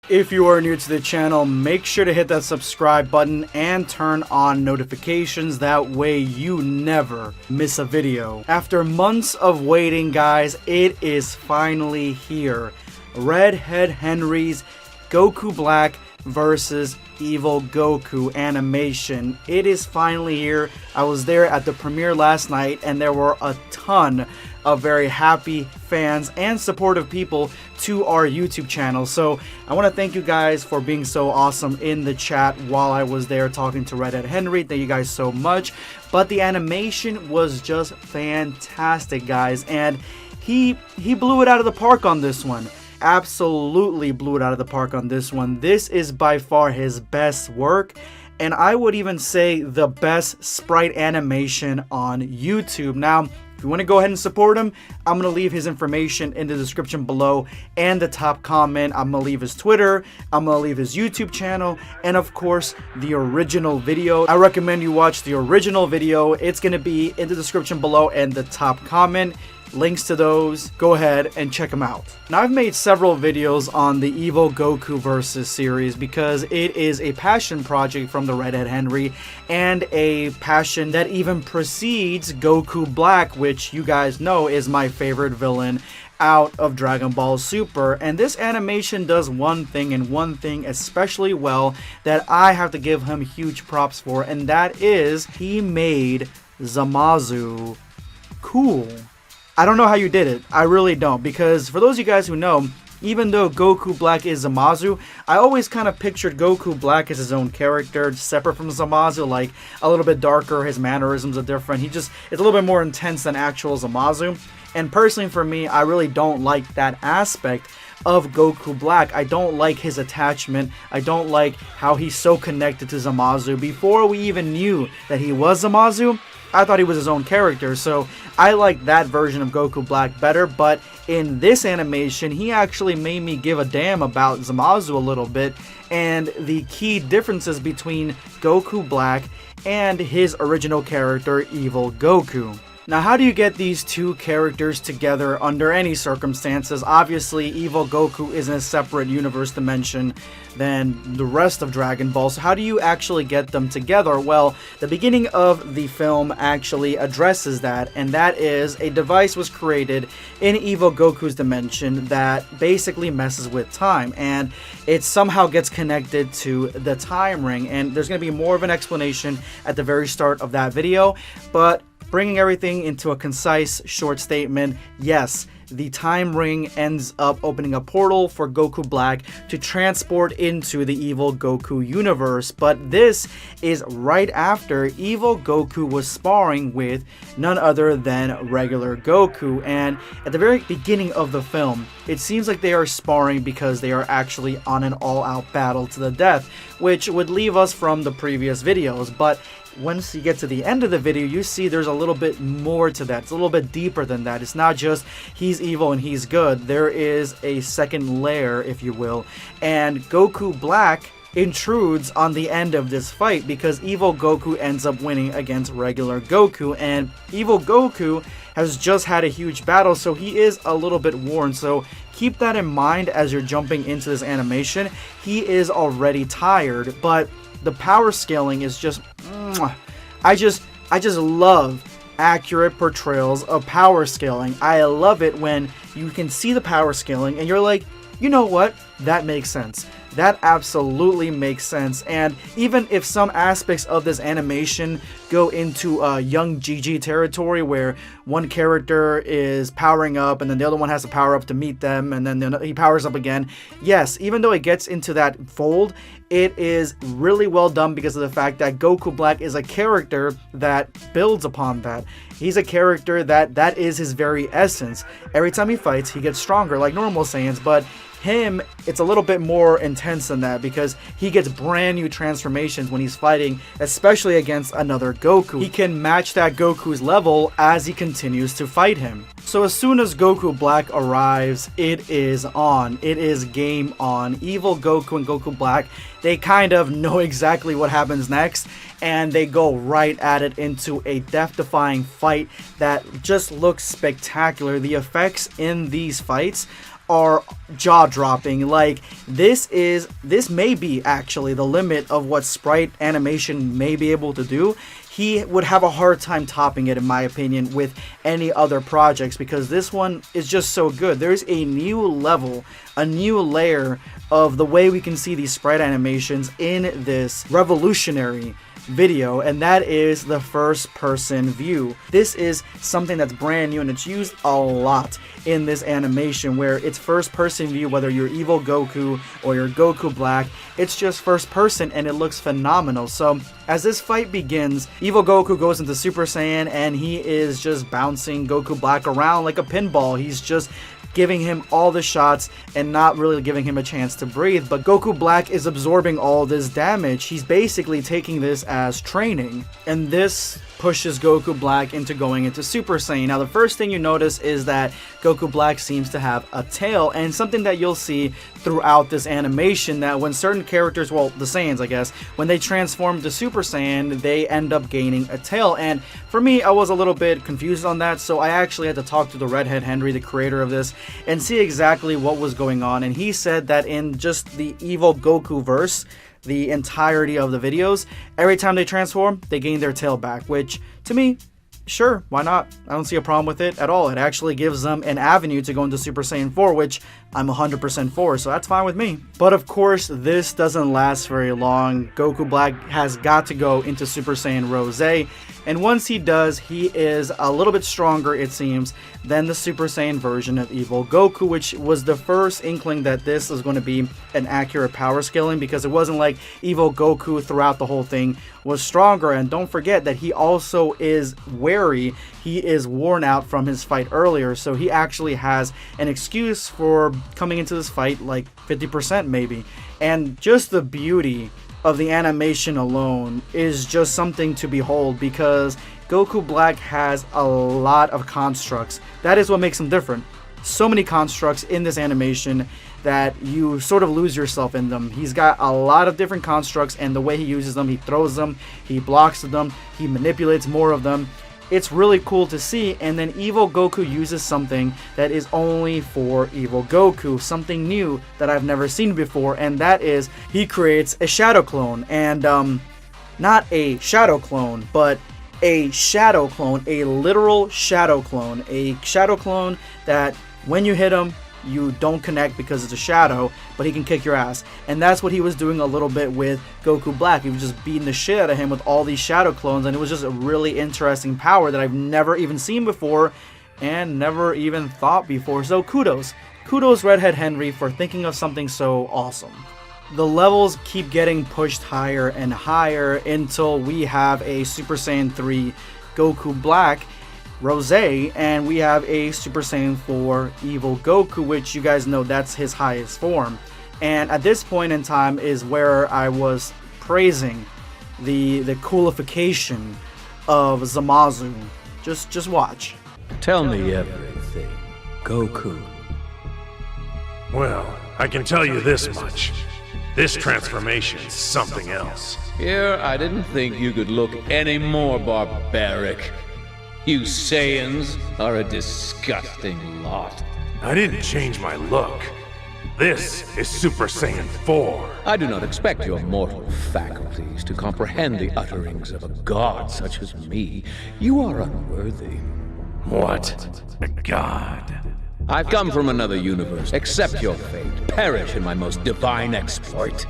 If you are new to the channel, make sure to hit that subscribe button and turn on notifications. That way you never miss a video. After months of waiting, guys, it is finally here. Redhead Henry's Goku Black versus Evil Goku animation. It is finally here. I was there at the premiere last night and there were a ton of very happy fans and supportive people to our YouTube channel. So I want to thank you guys for being so awesome in the chat while I was there talking to Redhead Henry. Thank you guys so much. But the animation was just fantastic, guys, and he blew it out of the park on this one. Absolutely blew it out of the park on this one. This is by far his best work, and I would even say the best sprite animation on YouTube. Now, if you want to go ahead and support him, I'm going to leave his information in the description below and the top comment. I'm going to leave his Twitter, I'm going to leave his YouTube channel, and of course, the original video. I recommend you watch the original video. It's going to be in the description below and the top comment. Links to those, go ahead and check them out. Now, I've made several videos on the Evil Goku Versus series because it is a passion project from the Redhead Henry and a passion that even precedes Goku Black, which you guys know is my favorite villain out of Dragon Ball Super. And this animation does one thing, and one thing especially well, that I have to give him huge props for, and that is he made Zamasu cool. I don't know how you did it. I really don't, because for those of you guys who know, even though Goku Black is Zamasu, I always kind of pictured Goku Black as his own character, separate from Zamasu, like a little bit darker, his mannerisms are different. It's a little bit more intense than actual Zamasu. And personally for me, I really don't like that aspect of Goku Black. I don't like his attachment. I don't like how he's so connected to Zamasu. Before we even knew that he was Zamasu, I thought he was his own character, so I like that version of Goku Black better. But in this animation, he actually made me give a damn about Zamasu a little bit, and the key differences between Goku Black and his original character, Evil Goku. Now, how do you get these two characters together under any circumstances? Obviously, Evil Goku is in a separate universe dimension than the rest of Dragon Ball, so how do you actually get them together? Well, the beginning of the film actually addresses that, and that is a device was created in Evil Goku's dimension that basically messes with time, and it somehow gets connected to the time ring, and there's going to be more of an explanation at the very start of that video, but bringing everything into a concise, short statement, yes, the time ring ends up opening a portal for Goku Black to transport into the Evil Goku universe, but this is right after Evil Goku was sparring with none other than regular Goku, and at the very beginning of the film, it seems like they are sparring because they are actually on an all-out battle to the death, which would leave us from the previous videos, but once you get to the end of the video, you see there's a little bit more to that. It's a little bit deeper than that. It's not just he's evil and he's good. There is a second layer, if you will, and Goku Black intrudes on the end of this fight because Evil Goku ends up winning against regular Goku, and Evil Goku has just had a huge battle, so he is a little bit worn. So keep that in mind as you're jumping into this animation. He is already tired, but the power scaling is just I just love accurate portrayals of power scaling. I love it when you can see the power scaling and you're like, you know what, that makes sense. That absolutely makes sense. And even if some aspects of this animation go into young GG territory where one character is powering up and then the other one has to power up to meet them and then he powers up again, yes, even though it gets into that fold, it is really well done because of the fact that Goku Black is a character that builds upon that. He's a character that is his very essence. Every time he fights, he gets stronger like normal Saiyans, but him, it's a little bit more intense than that because he gets brand new transformations when he's fighting, especially against another Goku. He can match that Goku's level as he continues to fight him. So as soon as Goku Black arrives, it is on. It is game on. Evil Goku and Goku Black, they kind of know exactly what happens next, and they go right at it into a death-defying fight that just looks spectacular. The effects in these fights are jaw-dropping. Like, this may be actually the limit of what sprite animation may be able to do. He would have a hard time topping it, in my opinion, with any other projects, because this one is just so good. There's a new level, a new layer of the way we can see these sprite animations in this revolutionary video, and that is the first person view. This is something that's brand new, and it's used a lot in this animation, where it's first person view, whether you're evil Goku or you're Goku Black. It's just first person, and it looks phenomenal. So as this fight begins, evil Goku goes into Super Saiyan, and he is just bouncing Goku Black around like a pinball. He's just giving him all the shots and not really giving him a chance to breathe. But Goku Black is absorbing all this damage. He's basically taking this as training, and this pushes Goku Black into going into Super Saiyan. Now, the first thing you notice is that Goku Black seems to have a tail, and something that you'll see throughout this animation, that when certain characters, well, the Saiyans, I guess, when they transform to Super Saiyan, they end up gaining a tail. And for me, I was a little bit confused on that, so I actually had to talk to the Redhead Henry, the creator of this, and see exactly what was going on. And he said that in just the evil Goku verse, the entirety of the videos, every time they transform, they gain their tail back, which to me, sure, why not? I don't see a problem with it at all. It actually gives them an avenue to go into Super Saiyan 4, which I'm 100% for, so that's fine with me. But of course, this doesn't last very long. Goku Black has got to go into Super Saiyan Rose, and once he does, he is a little bit stronger, it seems, than the Super Saiyan version of evil Goku, which was the first inkling that this was going to be an accurate power scaling, because it wasn't like evil Goku throughout the whole thing was stronger. And don't forget that he also is wary. He is worn out from his fight earlier, so he actually has an excuse for coming into this fight like 50% maybe. And just the beauty of the animation alone is just something to behold, because Goku Black has a lot of constructs. That is what makes him different. So many constructs in this animation that you sort of lose yourself in them. He's got a lot of different constructs, and the way he uses them, he throws them, he blocks them, he manipulates more of them. It's really cool to see. And then evil Goku uses something that is only for evil Goku, something new that I've never seen before, and that is he creates a shadow clone. And not a shadow clone, but a shadow clone, a literal shadow clone, a shadow clone that when you hit him, you don't connect because it's a shadow, but he can kick your ass. And that's what he was doing a little bit with Goku Black. He was just beating the shit out of him with all these shadow clones, and it was just a really interesting power that I've never even seen before and never even thought before. So kudos Redhead Henry for thinking of something so awesome. The levels keep getting pushed higher and higher until we have a Super Saiyan 3 Goku Black Rose, and we have a Super Saiyan 4 Evil Goku, which you guys know that's his highest form. And at this point in time is where I was praising the coolification of Zamasu. Just watch. Tell me everything, Goku. Well, I can tell you this much. This transformation's something else. Here, I didn't think you could look any more barbaric. You Saiyans are a disgusting lot. I didn't change my look. This is Super Saiyan 4. I do not expect your mortal faculties to comprehend the utterings of a god such as me. You are unworthy. What? A god? I've come from another universe. Accept your fate. Perish in my most divine exploit.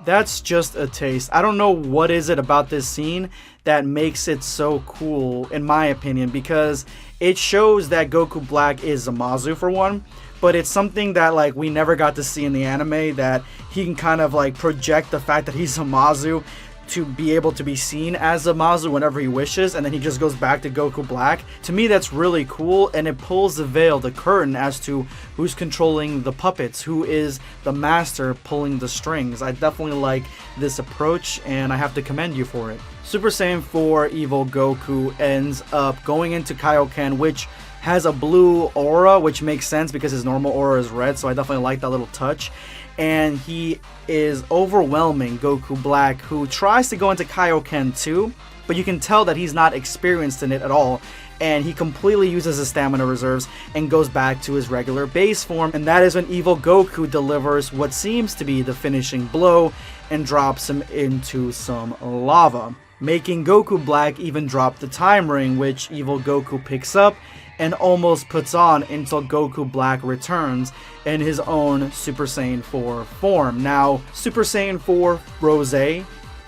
That's just a taste. I don't know what is it about this scene that makes it so cool, in my opinion, because it shows that Goku Black is Zamasu for one, but it's something that like we never got to see in the anime, that he can kind of like project the fact that he's Zamasu to be able to be seen as Zamasu whenever he wishes, and then he just goes back to Goku Black. To me, that's really cool, and it pulls the veil, the curtain, as to who's controlling the puppets, who is the master pulling the strings. I definitely like this approach, and I have to commend you for it. Super Saiyan 4 Evil Goku ends up going into Kaioken, which has a blue aura, which makes sense because his normal aura is red, so I definitely like that little touch. And he is overwhelming Goku Black, who tries to go into Kaioken too, but you can tell that he's not experienced in it at all. and he completely uses his stamina reserves and goes back to his regular base form, and that is when Evil Goku delivers what seems to be the finishing blow and drops him into some lava, making Goku Black even drop the time ring, which Evil Goku picks up and almost puts on until Goku Black returns in his own Super Saiyan 4 form. Now, Super Saiyan 4 Rose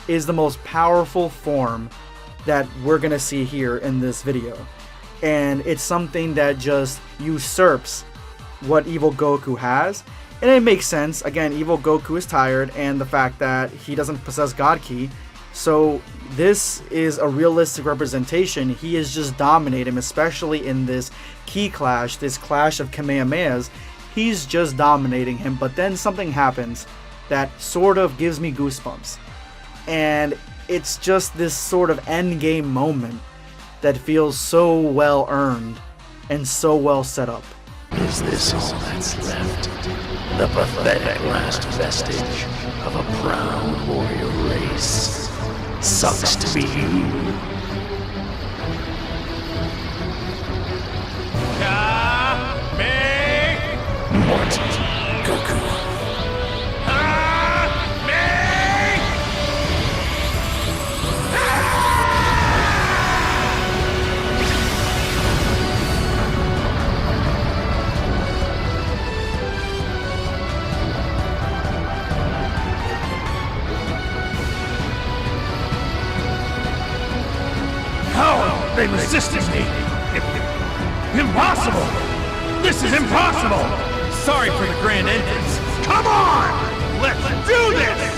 is the most powerful form that we're gonna see here in this video, and it's something that just usurps what Evil Goku has, and it makes sense. Again, Evil Goku is tired, and the fact that he doesn't possess God Ki, so this is a realistic representation. He is just dominating him, especially in this Ki clash, this clash of Kamehamehas. He's just dominating him, but then something happens that sort of gives me goosebumps, and it's just this sort of endgame moment that feels so well earned and so well set up. Is this all that's left? The pathetic last vestige of a proud warrior race. Sucks to be you. Mortal Goku. They resisted me! Impossible! This is impossible! Sorry for the grand entrance. Come on! Let's do this!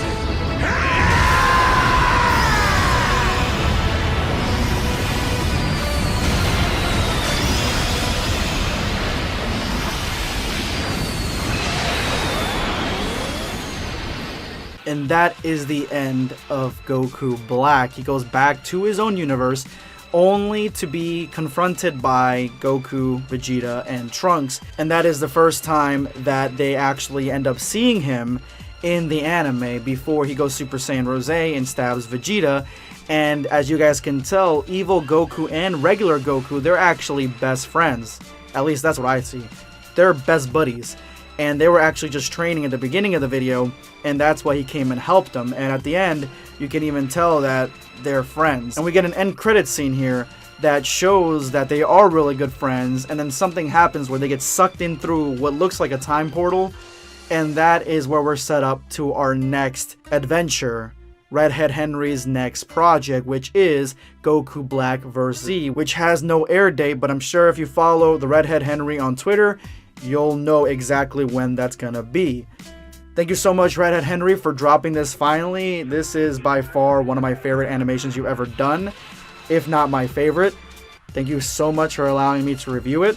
And that is the end of Goku Black. He goes back to his own universe, only to be confronted by Goku, Vegeta, and Trunks, and that is the first time that they actually end up seeing him in the anime before he goes Super Saiyan Rose and stabs Vegeta. And as you guys can tell, Evil Goku and regular Goku, they're actually best friends. At least that's what I see. They're best buddies, and they were actually just training at the beginning of the video, and that's why he came and helped them. And at the end, you can even tell that they're friends. And we get an end credits scene here that shows that they are really good friends, and then something happens where they get sucked in through what looks like a time portal, and that is where we're set up to our next adventure, Redhead Henry's next project, which is Goku Black vs. Z, which has no air date, but I'm sure if you follow the Redhead Henry on Twitter, you'll know exactly when that's gonna be. Thank you so much, Redhead Henry, for dropping this finally. This is by far one of my favorite animations you've ever done, if not my favorite. Thank you so much for allowing me to review it.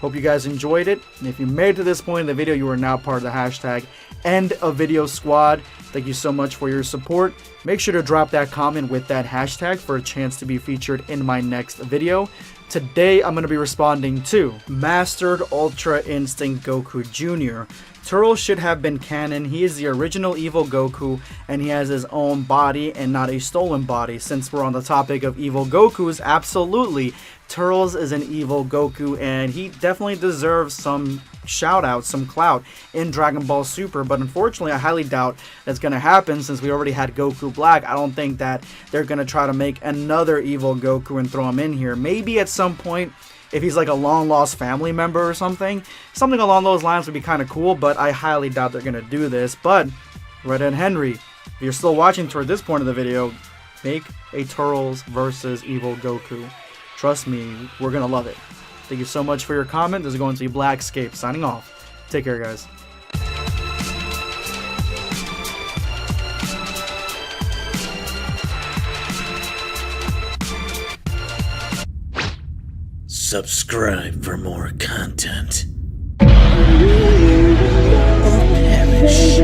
Hope you guys enjoyed it. And if you made it to this point in the video, you are now part of the hashtag #EndOfVideoSquad. Thank you so much for your support. Make sure to drop that comment with that hashtag for a chance to be featured in my next video. Today, I'm going to be responding to Mastered Ultra Instinct Goku Jr. Turles should have been canon. He is the original Evil Goku, and he has his own body and not a stolen body. Since we're on the topic of Evil Gokus, absolutely, Turles is an Evil Goku, and he definitely deserves some shout out, some clout in Dragon Ball Super, but unfortunately I highly doubt that's going to happen since we already had Goku Black. I don't think that they're going to try to make another Evil Goku and throw him in here. Maybe at some point, if he's like a long lost family member or something along those lines would be kind of cool, but I highly doubt they're going to do this. But Redhead Henry, if you're still watching toward this point of the video, make a Turles versus Evil Goku. Trust me, we're going to love it. Thank you so much for your comment. This is going to be BlackScape signing off. Take care, guys. Subscribe for more content. Or perish.